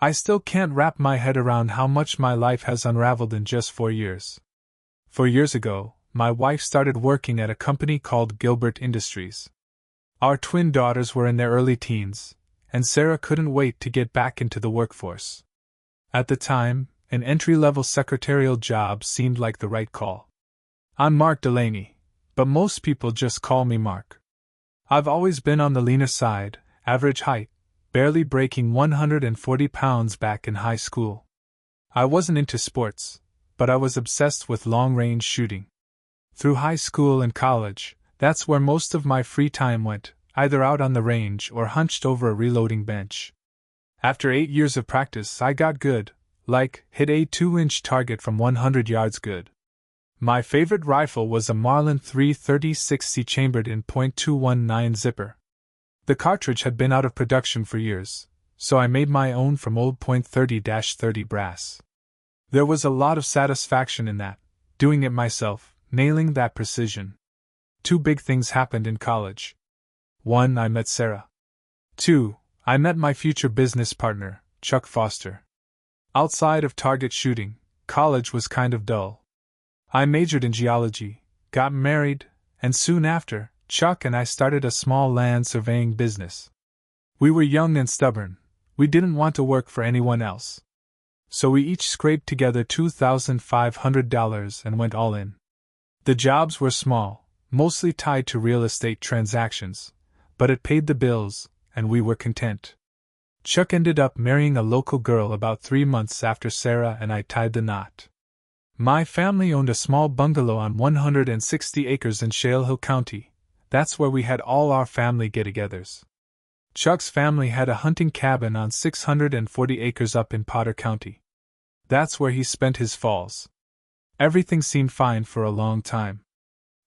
I still can't wrap my head around how much my life has unraveled in just 4 years. 4 years ago, my wife started working at a company called Gilbert Industries. Our twin daughters were in their early teens, and Sarah couldn't wait to get back into the workforce. At the time, an entry-level secretarial job seemed like the right call. I'm Mark Delaney, but most people just call me Mark. I've always been on the leaner side, average height, barely breaking 140 pounds back in high school. I wasn't into sports, but I was obsessed with long-range shooting. Through high school and college, that's where most of my free time went, either out on the range or hunched over a reloading bench. After 8 years of practice, I got good, hit a 2-inch target from 100 yards good. My favorite rifle was a Marlin 336C chambered in .219 zipper. The cartridge had been out of production for years, so I made my own from old .30-30 brass. There was a lot of satisfaction in that, doing it myself, nailing that precision. 2 big things happened in college. 1. I met Sarah. 2. I met my future business partner, Chuck Foster. Outside of target shooting, college was kind of dull. I majored in geology, got married, and soon after, Chuck and I started a small land surveying business. We were young and stubborn. We didn't want to work for anyone else. So we each scraped together $2,500 and went all in. The jobs were small, mostly tied to real estate transactions, but it paid the bills, and we were content. Chuck ended up marrying a local girl about 3 months after Sarah and I tied the knot. My family owned a small bungalow on 160 acres in Shale Hill County. That's where we had all our family get-togethers. Chuck's family had a hunting cabin on 640 acres up in Potter County. That's where he spent his falls. Everything seemed fine for a long time.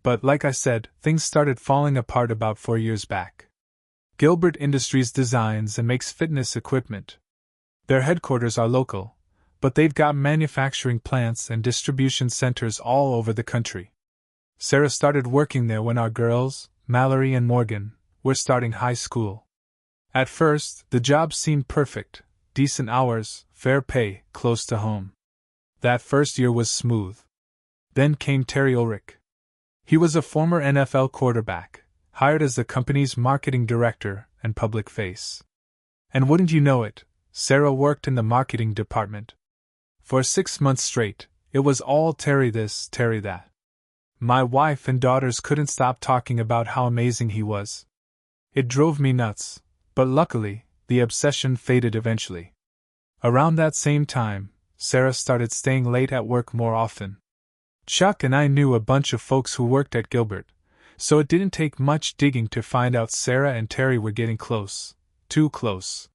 But like I said, things started falling apart about 4 years back. Gilbert Industries designs and makes fitness equipment. Their headquarters are local, but they've got manufacturing plants and distribution centers all over the country. Sarah started working there when our girls, Mallory and Morgan, were starting high school. At first, the job seemed perfect, decent hours, fair pay, close to home. That first year was smooth. Then came Terry Ulrich. He was a former NFL quarterback, hired as the company's marketing director and public face. And wouldn't you know it, Sarah worked in the marketing department. For 6 months straight, it was all Terry this, Terry that. My wife and daughters couldn't stop talking about how amazing he was. It drove me nuts, but luckily, the obsession faded eventually. Around that same time, Sarah started staying late at work more often. Chuck and I knew a bunch of folks who worked at Gilbert, so it didn't take much digging to find out Sarah and Terry were getting close, too close.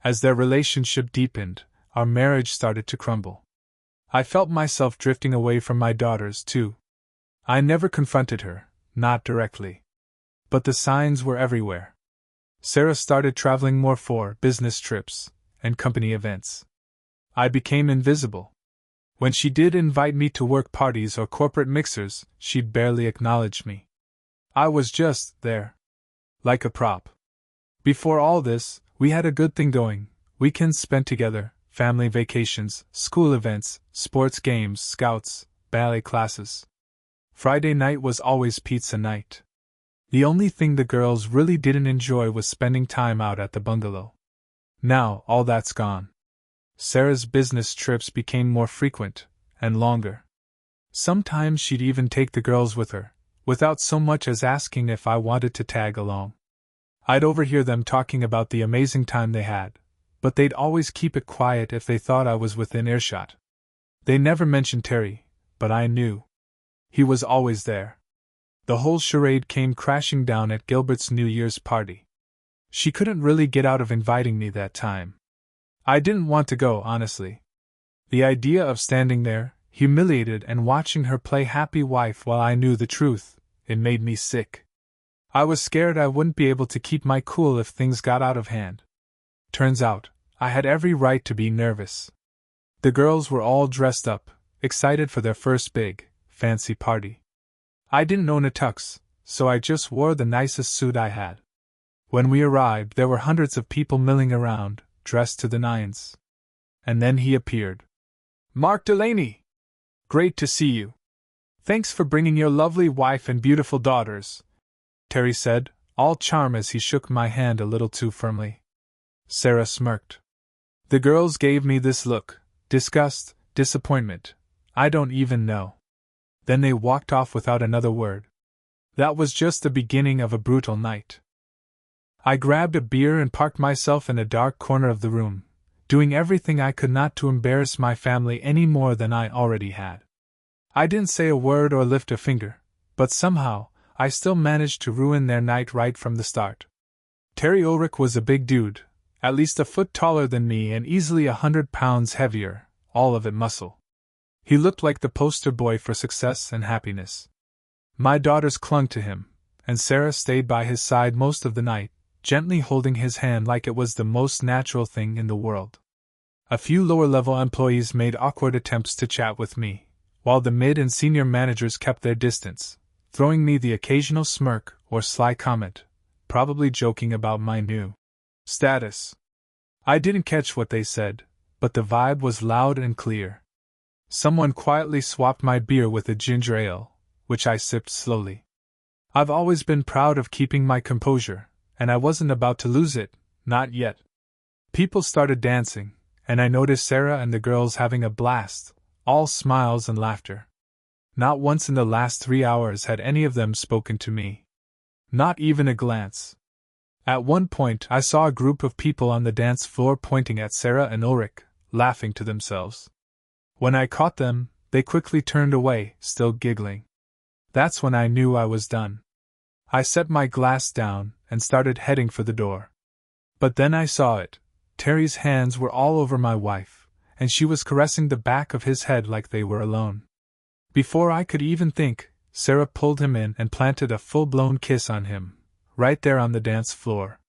As their relationship deepened, our marriage started to crumble. I felt myself drifting away from my daughters, too. I never confronted her, not directly. But the signs were everywhere. Sarah started traveling more for business trips and company events. I became invisible. When she did invite me to work parties or corporate mixers, she'd barely acknowledge me. I was just there. Like a prop. Before all this, we had a good thing going, weekends spent together, family vacations, school events, sports games, scouts, ballet classes. Friday night was always pizza night. The only thing the girls really didn't enjoy was spending time out at the bungalow. Now, all that's gone. Sarah's business trips became more frequent and longer. Sometimes she'd even take the girls with her, without so much as asking if I wanted to tag along. I'd overhear them talking about the amazing time they had, but they'd always keep it quiet if they thought I was within earshot. They never mentioned Terry, but I knew. He was always there. The whole charade came crashing down at Gilbert's New Year's party. She couldn't really get out of inviting me that time. I didn't want to go, honestly. The idea of standing there, humiliated and watching her play happy wife while I knew the truth, it made me sick. I was scared I wouldn't be able to keep my cool if things got out of hand. Turns out, I had every right to be nervous. The girls were all dressed up, excited for their first big, fancy party. I didn't own a tux, so I just wore the nicest suit I had. When we arrived, there were hundreds of people milling around, dressed to the nines. And then he appeared. "Mark Delaney! Great to see you. Thanks for bringing your lovely wife and beautiful daughters," Terry said, all charm as he shook my hand a little too firmly. Sarah smirked. The girls gave me this look: disgust, disappointment, I don't even know. Then they walked off without another word. That was just the beginning of a brutal night. I grabbed a beer and parked myself in a dark corner of the room, doing everything I could not to embarrass my family any more than I already had. I didn't say a word or lift a finger, but somehow, I still managed to ruin their night right from the start. Terry Ulrich was a big dude, at least a foot taller than me and easily 100 pounds heavier, all of it muscle. He looked like the poster boy for success and happiness. My daughters clung to him, and Sarah stayed by his side most of the night, gently holding his hand like it was the most natural thing in the world. A few lower-level employees made awkward attempts to chat with me, while the mid and senior managers kept their distance, throwing me the occasional smirk or sly comment, probably joking about my new status. I didn't catch what they said, but the vibe was loud and clear. Someone quietly swapped my beer with a ginger ale, which I sipped slowly. I've always been proud of keeping my composure, and I wasn't about to lose it, not yet. People started dancing, and I noticed Sarah and the girls having a blast, all smiles and laughter. Not once in the last 3 hours had any of them spoken to me. Not even a glance. At one point I saw a group of people on the dance floor pointing at Sarah and Ulrich, laughing to themselves. When I caught them, they quickly turned away, still giggling. That's when I knew I was done. I set my glass down and started heading for the door. But then I saw it. Terry's hands were all over my wife, and she was caressing the back of his head like they were alone. Before I could even think, Sarah pulled him in and planted a full-blown kiss on him, right there on the dance floor.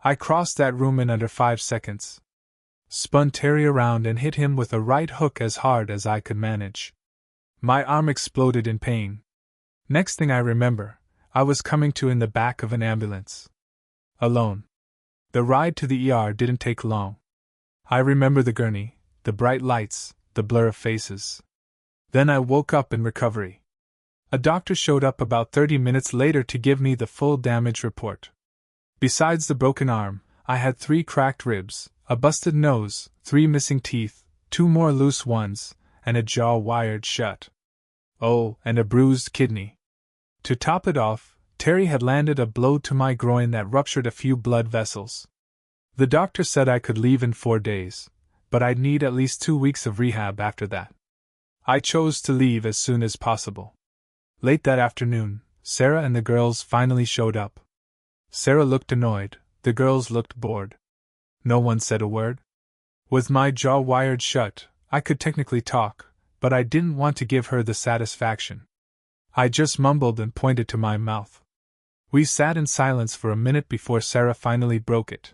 I crossed that room in under 5 seconds. Spun Terry around and hit him with a right hook as hard as I could manage. My arm exploded in pain. Next thing I remember, I was coming to in the back of an ambulance. Alone. The ride to the ER didn't take long. I remember the gurney, the bright lights, the blur of faces. Then I woke up in recovery. A doctor showed up about 30 minutes later to give me the full damage report. Besides the broken arm, I had 3 cracked ribs, a busted nose, 3 missing teeth, 2 more loose ones, and a jaw wired shut. Oh, and a bruised kidney. To top it off, Terry had landed a blow to my groin that ruptured a few blood vessels. The doctor said I could leave in 4 days, but I'd need at least 2 weeks of rehab after that. I chose to leave as soon as possible. Late that afternoon, Sarah and the girls finally showed up. Sarah looked annoyed, the girls looked bored. No one said a word. With my jaw wired shut, I could technically talk, but I didn't want to give her the satisfaction. I just mumbled and pointed to my mouth. We sat in silence for a minute before Sarah finally broke it.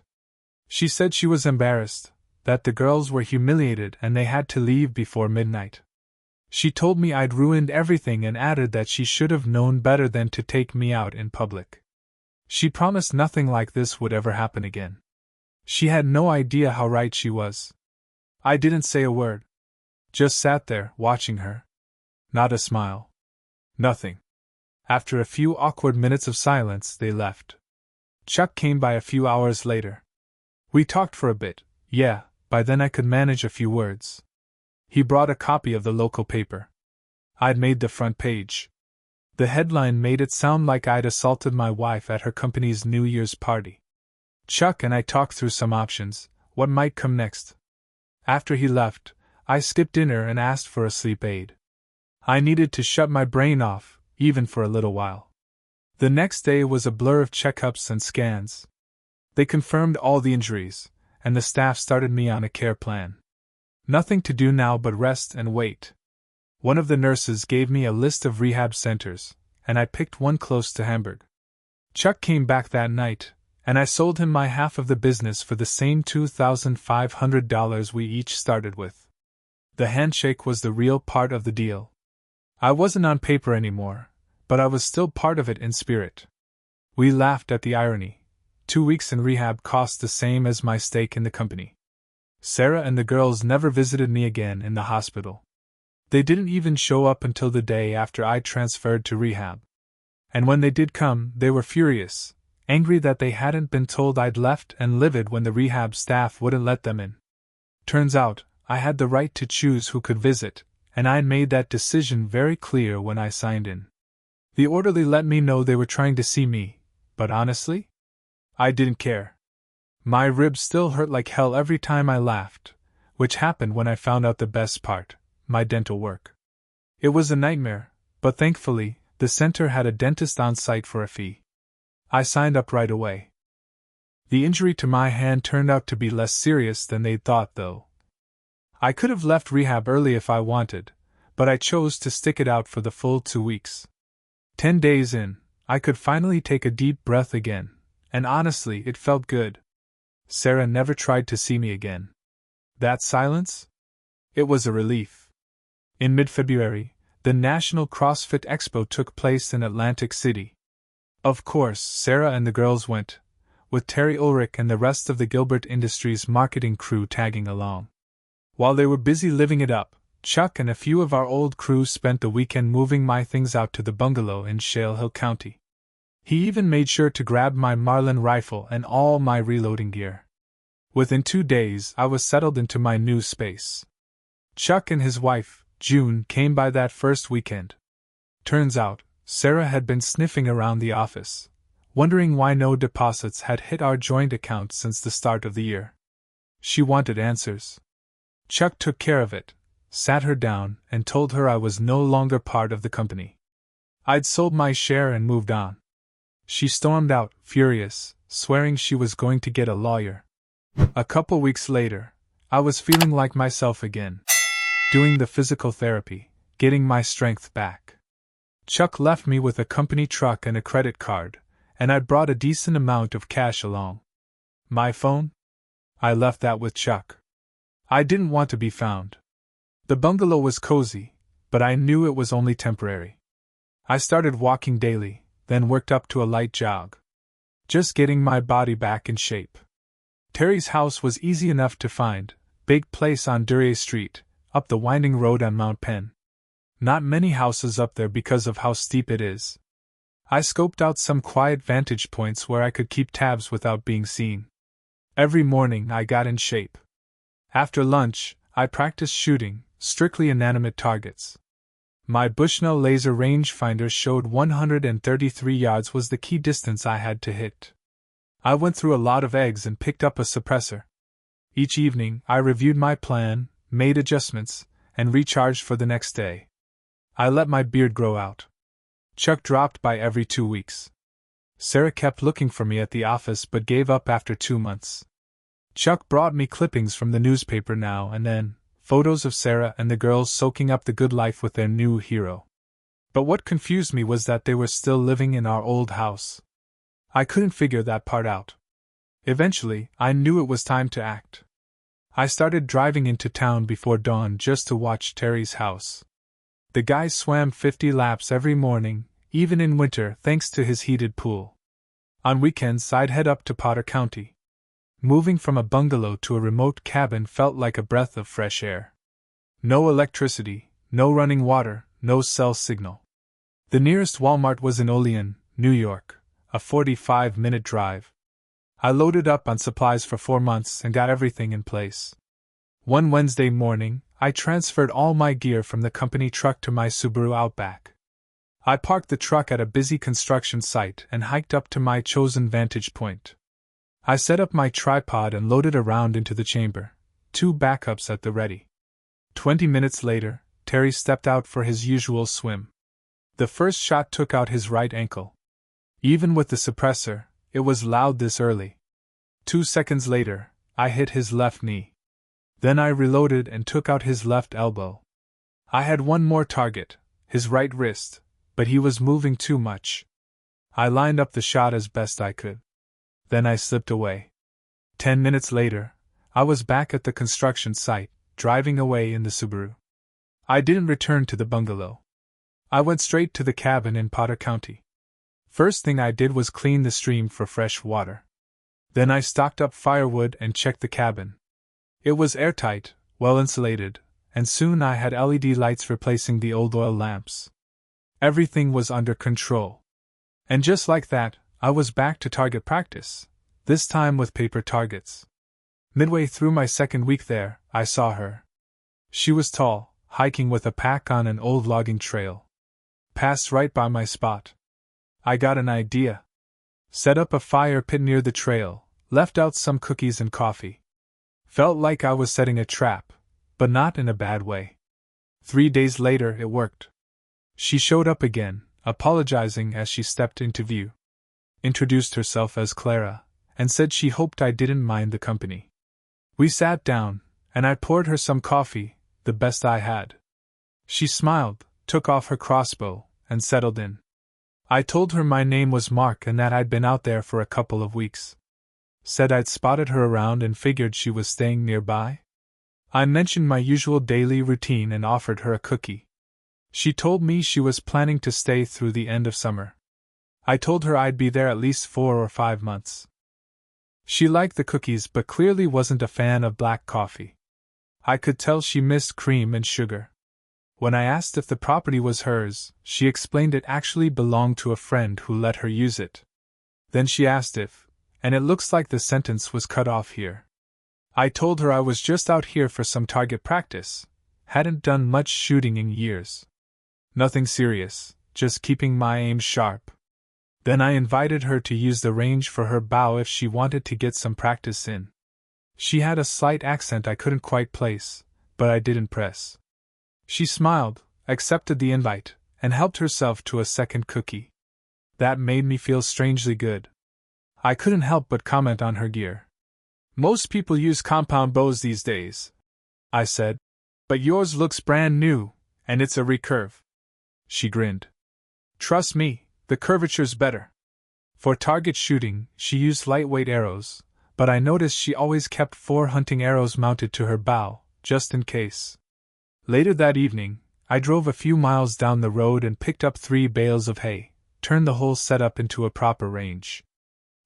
She said she was embarrassed, that the girls were humiliated and they had to leave before midnight. She told me I'd ruined everything and added that she should have known better than to take me out in public. She promised nothing like this would ever happen again. She had no idea how right she was. I didn't say a word. Just sat there, watching her. Not a smile. Nothing. After a few awkward minutes of silence, they left. Chuck came by a few hours later. We talked for a bit, yeah, by then I could manage a few words. He brought a copy of the local paper. I'd made the front page. The headline made it sound like I'd assaulted my wife at her company's New Year's party. Chuck and I talked through some options, what might come next. After he left, I skipped dinner and asked for a sleep aid. I needed to shut my brain off, even for a little while. The next day was a blur of checkups and scans. They confirmed all the injuries, and the staff started me on a care plan. Nothing to do now but rest and wait. One of the nurses gave me a list of rehab centers, and I picked one close to Hamburg. Chuck came back that night, and I sold him my half of the business for the same $2,500 we each started with. The handshake was the real part of the deal. I wasn't on paper anymore, but I was still part of it in spirit. We laughed at the irony. 2 weeks in rehab cost the same as my stake in the company. Sarah and the girls never visited me again in the hospital. They didn't even show up until the day after I transferred to rehab. And when they did come, they were furious, angry that they hadn't been told I'd left and livid when the rehab staff wouldn't let them in. Turns out, I had the right to choose who could visit, and I'd made that decision very clear when I signed in. The orderly let me know they were trying to see me, but honestly, I didn't care. My ribs still hurt like hell every time I laughed, which happened when I found out the best part, my dental work. It was a nightmare, but thankfully, the center had a dentist on site for a fee. I signed up right away. The injury to my hand turned out to be less serious than they'd thought, though. I could have left rehab early if I wanted, but I chose to stick it out for the full 2 weeks. 10 days in, I could finally take a deep breath again, and honestly, it felt good. Sarah never tried to see me again. That silence? It was a relief. In mid-February, the National CrossFit Expo took place in Atlantic City. Of course, Sarah and the girls went, with Terry Ulrich and the rest of the Gilbert Industries marketing crew tagging along. While they were busy living it up, Chuck and a few of our old crew spent the weekend moving my things out to the bungalow in Shale Hill County. He even made sure to grab my Marlin rifle and all my reloading gear. Within 2 days, I was settled into my new space. Chuck and his wife, June, came by that first weekend. Turns out, Sarah had been sniffing around the office, wondering why no deposits had hit our joint account since the start of the year. She wanted answers. Chuck took care of it, sat her down, and told her I was no longer part of the company. I'd sold my share and moved on. She stormed out, furious, swearing she was going to get a lawyer. A couple weeks later, I was feeling like myself again, doing the physical therapy, getting my strength back. Chuck left me with a company truck and a credit card, and I brought a decent amount of cash along. My phone? I left that with Chuck. I didn't want to be found. The bungalow was cozy, but I knew it was only temporary. I started walking daily, then worked up to a light jog. Just getting my body back in shape. Terry's house was easy enough to find, big place on Duryea Street, up the winding road on Mount Penn. Not many houses up there because of how steep it is. I scoped out some quiet vantage points where I could keep tabs without being seen. Every morning I got in shape. After lunch, I practiced shooting, strictly inanimate targets. My Bushnell laser rangefinder showed 133 yards was the key distance I had to hit. I went through a lot of eggs and picked up a suppressor. Each evening, I reviewed my plan, made adjustments, and recharged for the next day. I let my beard grow out. Chuck dropped by every 2 weeks. Sarah kept looking for me at the office but gave up after 2 months. Chuck brought me clippings from the newspaper now and then, photos of Sarah and the girls soaking up the good life with their new hero. But what confused me was that they were still living in our old house. I couldn't figure that part out. Eventually, I knew it was time to act. I started driving into town before dawn just to watch Terry's house. The guy swam 50 laps every morning, even in winter, thanks to his heated pool. On weekends, I'd head up to Potter County. Moving from a bungalow to a remote cabin felt like a breath of fresh air. No electricity, no running water, no cell signal. The nearest Walmart was in Olean, New York, a 45-minute drive. I loaded up on supplies for 4 months and got everything in place. One Wednesday morning, I transferred all my gear from the company truck to my Subaru Outback. I parked the truck at a busy construction site and hiked up to my chosen vantage point. I set up my tripod and loaded around into the chamber, 2 backups at the ready. 20 minutes later, Terry stepped out for his usual swim. The first shot took out his right ankle. Even with the suppressor, it was loud this early. 2 seconds later, I hit his left knee. Then I reloaded and took out his left elbow. I had one more target, his right wrist, but he was moving too much. I lined up the shot as best I could. Then I slipped away. 10 minutes later, I was back at the construction site, driving away in the Subaru. I didn't return to the bungalow. I went straight to the cabin in Potter County. First thing I did was clean the stream for fresh water. Then I stocked up firewood and checked the cabin. It was airtight, well insulated, and soon I had LED lights replacing the old oil lamps. Everything was under control. And just like that, I was back to target practice, this time with paper targets. Midway through my second week there, I saw her. She was tall, hiking with a pack on an old logging trail. Passed right by my spot. I got an idea. Set up a fire pit near the trail, left out some cookies and coffee. Felt like I was setting a trap, but not in a bad way. 3 days later it worked. She showed up again, apologizing as she stepped into view. Introduced herself as Clara, and said she hoped I didn't mind the company. We sat down, and I poured her some coffee, the best I had. She smiled, took off her crossbow, and settled in. I told her my name was Mark and that I'd been out there for a couple of weeks. Said I'd spotted her around and figured she was staying nearby. I mentioned my usual daily routine and offered her a cookie. She told me she was planning to stay through the end of summer. I told her I'd be there at least 4 or 5 months. She liked the cookies but clearly wasn't a fan of black coffee. I could tell she missed cream and sugar. When I asked if the property was hers, she explained it actually belonged to a friend who let her use it. Then she asked if, and it looks like the sentence was cut off here. I told her I was just out here for some target practice, hadn't done much shooting in years. Nothing serious, just keeping my aim sharp. Then I invited her to use the range for her bow if she wanted to get some practice in. She had a slight accent I couldn't quite place, but I didn't press. She smiled, accepted the invite, and helped herself to a second cookie. That made me feel strangely good. I couldn't help but comment on her gear. Most people use compound bows these days, I said, but yours looks brand new, and it's a recurve. She grinned. Trust me, the curvature's better. For target shooting, she used lightweight arrows, but I noticed she always kept 4 hunting arrows mounted to her bow, just in case. Later that evening, I drove a few miles down the road and picked up 3 bales of hay, turned the whole setup into a proper range.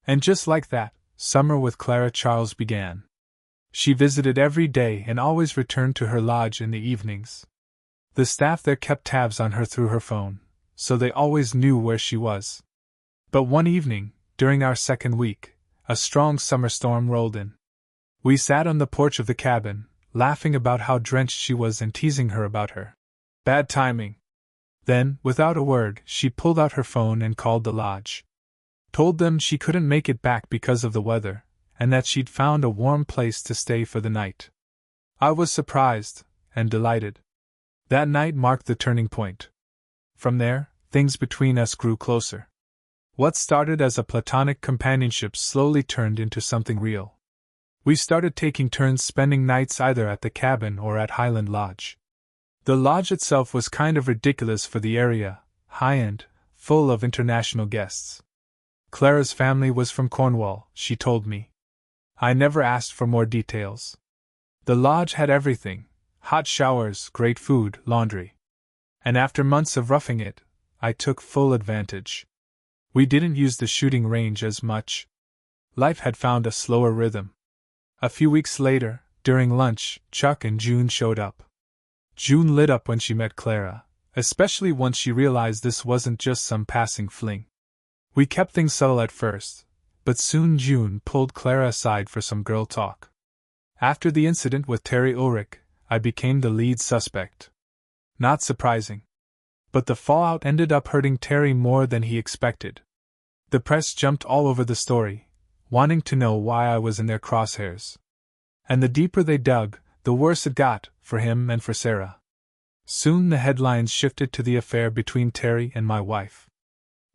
And just like that, summer with Clara Charles began. She visited every day and always returned to her lodge in the evenings. The staff there kept tabs on her through her phone, so they always knew where she was. But one evening, during our second week, a strong summer storm rolled in. We sat on the porch of the cabin, laughing about how drenched she was and teasing her about her bad timing. Then, without a word, she pulled out her phone and called the lodge. Told them she couldn't make it back because of the weather, and that she'd found a warm place to stay for the night. I was surprised, and delighted. That night marked the turning point. From there, things between us grew closer. What started as a platonic companionship slowly turned into something real. We started taking turns spending nights either at the cabin or at Highland Lodge. The lodge itself was kind of ridiculous for the area, high-end, full of international guests. Clara's family was from Cornwall, she told me. I never asked for more details. The lodge had everything: hot showers, great food, laundry. And after months of roughing it, I took full advantage. We didn't use the shooting range as much. Life had found a slower rhythm. A few weeks later, during lunch, Chuck and June showed up. June lit up when she met Clara, especially once she realized this wasn't just some passing fling. We kept things subtle at first, but soon June pulled Clara aside for some girl talk. After the incident with Terry Ulrich, I became the lead suspect. Not surprising. But the fallout ended up hurting Terry more than he expected. The press jumped all over the story, wanting to know why I was in their crosshairs. And the deeper they dug, the worse it got, for him and for Sarah. Soon the headlines shifted to the affair between Terry and my wife.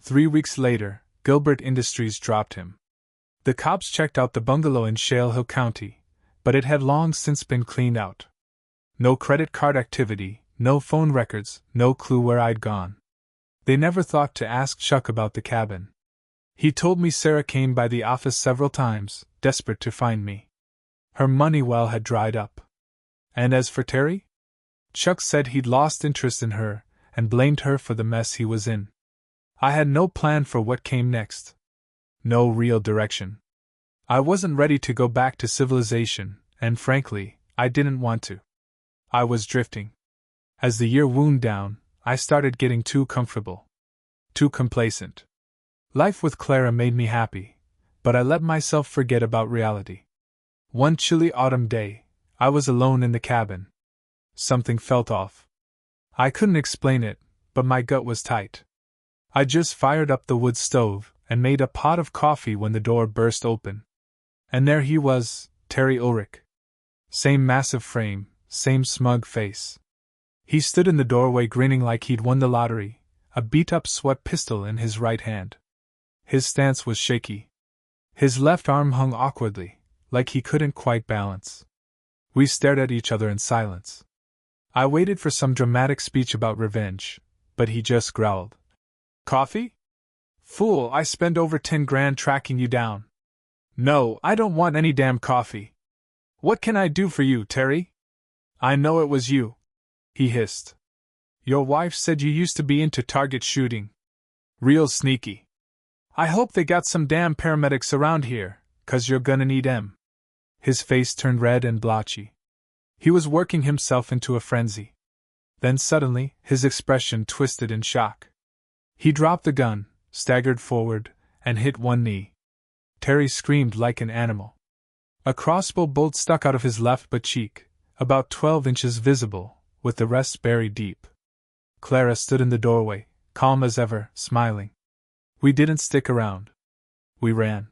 3 weeks later, Gilbert Industries dropped him. The cops checked out the bungalow in Shale Hill County, but it had long since been cleaned out. No credit card activity, no phone records, no clue where I'd gone. They never thought to ask Chuck about the cabin. He told me Sarah came by the office several times, desperate to find me. Her money well had dried up. And as for Terry? Chuck said he'd lost interest in her, and blamed her for the mess he was in. I had no plan for what came next. No real direction. I wasn't ready to go back to civilization, and frankly, I didn't want to. I was drifting. As the year wound down, I started getting too comfortable. Too complacent. Life with Clara made me happy, but I let myself forget about reality. One chilly autumn day, I was alone in the cabin. Something felt off. I couldn't explain it, but my gut was tight. I just fired up the wood stove and made a pot of coffee when the door burst open. And there he was, Terry Ulrich. Same massive frame, same smug face. He stood in the doorway grinning like he'd won the lottery, a beat-up sweat pistol in his right hand. His stance was shaky. His left arm hung awkwardly, like he couldn't quite balance. We stared at each other in silence. I waited for some dramatic speech about revenge, but he just growled. Coffee? Fool, I spend over 10 grand tracking you down. No, I don't want any damn coffee. What can I do for you, Terry? I know it was you, he hissed. Your wife said you used to be into target shooting. Real sneaky. I hope they got some damn paramedics around here, 'cause you're gonna need 'em. His face turned red and blotchy. He was working himself into a frenzy. Then suddenly, his expression twisted in shock. He dropped the gun, staggered forward, and hit one knee. Terry screamed like an animal. A crossbow bolt stuck out of his left butt cheek, about 12 inches visible, with the rest buried deep. Clara stood in the doorway, calm as ever, smiling. We didn't stick around. We ran.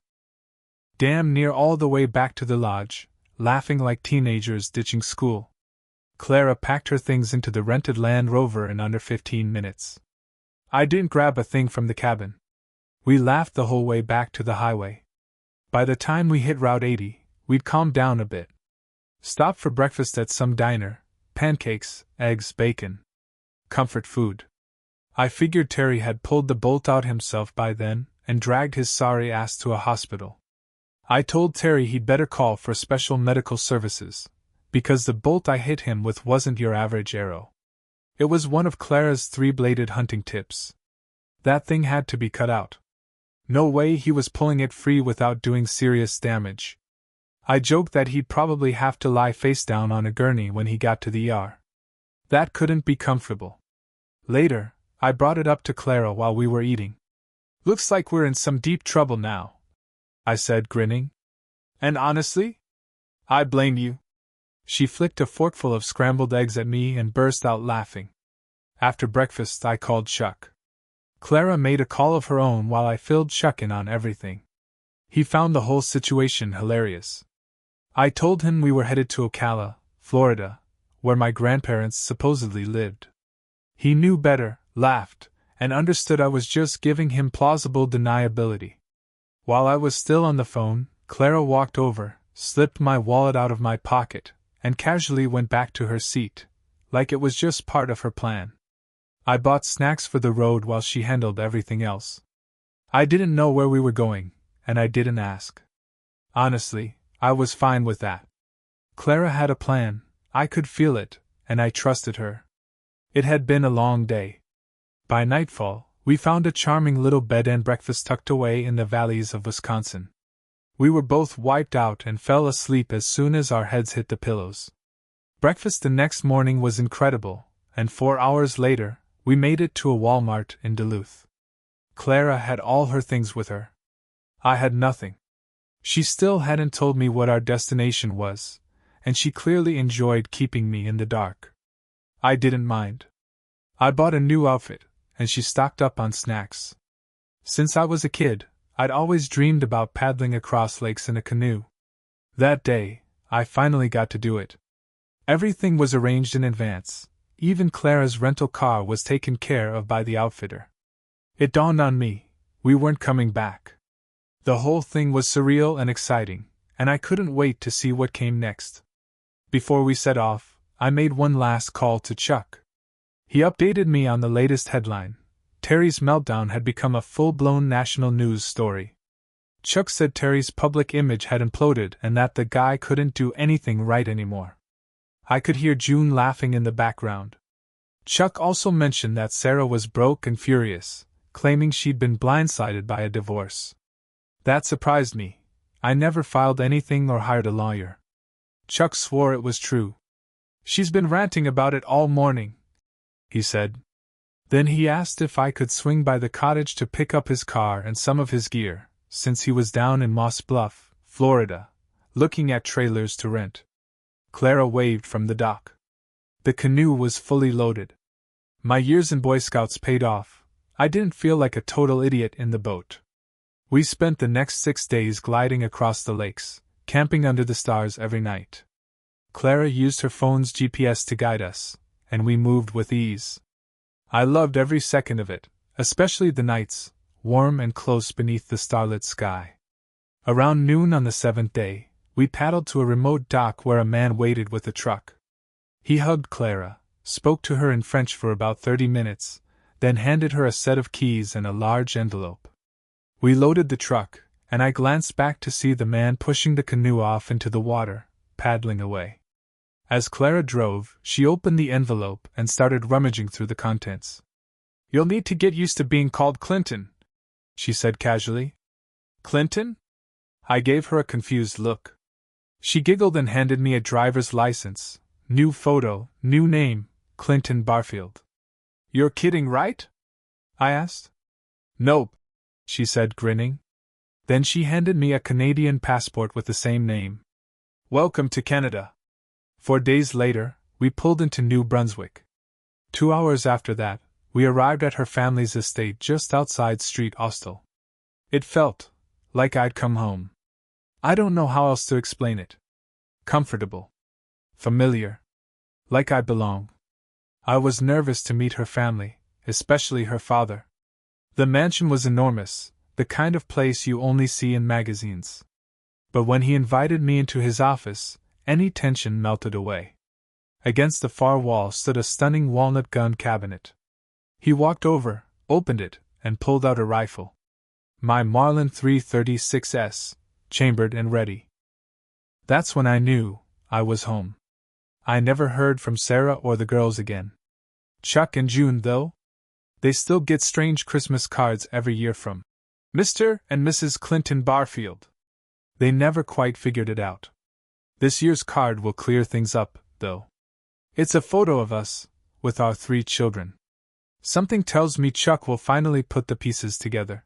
Damn near all the way back to the lodge, laughing like teenagers ditching school. Clara packed her things into the rented Land Rover in under 15 minutes. I didn't grab a thing from the cabin. We laughed the whole way back to the highway. By the time we hit Route 80, we'd calmed down a bit. Stopped for breakfast at some diner, pancakes, eggs, bacon. Comfort food. I figured Terry had pulled the bolt out himself by then and dragged his sorry ass to a hospital. I told Terry he'd better call for special medical services, because the bolt I hit him with wasn't your average arrow. It was one of Clara's 3-bladed hunting tips. That thing had to be cut out. No way he was pulling it free without doing serious damage. I joked that he'd probably have to lie face down on a gurney when he got to the ER. That couldn't be comfortable. Later, I brought it up to Clara while we were eating. Looks like we're in some deep trouble now, I said, grinning. And honestly, I blame you. She flicked a forkful of scrambled eggs at me and burst out laughing. After breakfast, I called Chuck. Clara made a call of her own while I filled Chuck in on everything. He found the whole situation hilarious. I told him we were headed to Ocala, Florida, where my grandparents supposedly lived. He knew better, laughed, and understood I was just giving him plausible deniability. While I was still on the phone, Clara walked over, slipped my wallet out of my pocket, and casually went back to her seat, like it was just part of her plan. I bought snacks for the road while she handled everything else. I didn't know where we were going, and I didn't ask. Honestly, I was fine with that. Clara had a plan, I could feel it, and I trusted her. It had been a long day. By nightfall, we found a charming little bed and breakfast tucked away in the valleys of Wisconsin. We were both wiped out and fell asleep as soon as our heads hit the pillows. Breakfast the next morning was incredible, and 4 hours later, we made it to a Walmart in Duluth. Clara had all her things with her. I had nothing. She still hadn't told me what our destination was, and she clearly enjoyed keeping me in the dark. I didn't mind. I bought a new outfit, and she stocked up on snacks. Since I was a kid, I'd always dreamed about paddling across lakes in a canoe. That day, I finally got to do it. Everything was arranged in advance. Even Clara's rental car was taken care of by the outfitter. It dawned on me, we weren't coming back. The whole thing was surreal and exciting, and I couldn't wait to see what came next. Before we set off, I made one last call to Chuck. He updated me on the latest headline. Terry's meltdown had become a full-blown national news story. Chuck said Terry's public image had imploded and that the guy couldn't do anything right anymore. I could hear June laughing in the background. Chuck also mentioned that Sarah was broke and furious, claiming she'd been blindsided by a divorce. That surprised me. I never filed anything or hired a lawyer. Chuck swore it was true. "She's been ranting about it all morning," he said. Then he asked if I could swing by the cottage to pick up his car and some of his gear, since he was down in Moss Bluff, Florida, looking at trailers to rent. Clara waved from the dock. The canoe was fully loaded. My years in Boy Scouts paid off. I didn't feel like a total idiot in the boat. We spent the next 6 days gliding across the lakes, camping under the stars every night. Clara used her phone's GPS to guide us, and we moved with ease. I loved every second of it, especially the nights, warm and close beneath the starlit sky. Around noon on the 7th day, we paddled to a remote dock where a man waited with a truck. He hugged Clara, spoke to her in French for about 30 minutes, then handed her a set of keys and a large envelope. We loaded the truck, and I glanced back to see the man pushing the canoe off into the water, paddling away. As Clara drove, she opened the envelope and started rummaging through the contents. "You'll need to get used to being called Clinton," she said casually. "Clinton?" I gave her a confused look. She giggled and handed me a driver's license. New photo, new name, Clinton Barfield. "You're kidding, right?" I asked. "Nope," she said, grinning. Then she handed me a Canadian passport with the same name. "Welcome to Canada." 4 days later, we pulled into New Brunswick. 2 hours after that, we arrived at her family's estate just outside Street Austell. It felt like I'd come home. I don't know how else to explain it. Comfortable. Familiar. Like I belong. I was nervous to meet her family, especially her father. The mansion was enormous, the kind of place you only see in magazines. But when he invited me into his office, any tension melted away. Against the far wall stood a stunning walnut gun cabinet. He walked over, opened it, and pulled out a rifle. My Marlin 336S, chambered and ready. That's when I knew I was home. I never heard from Sarah or the girls again. Chuck and June, though? They still get strange Christmas cards every year from Mr. and Mrs. Clinton Barfield. They never quite figured it out. This year's card will clear things up, though. It's a photo of us, with our 3 children. Something tells me Chuck will finally put the pieces together.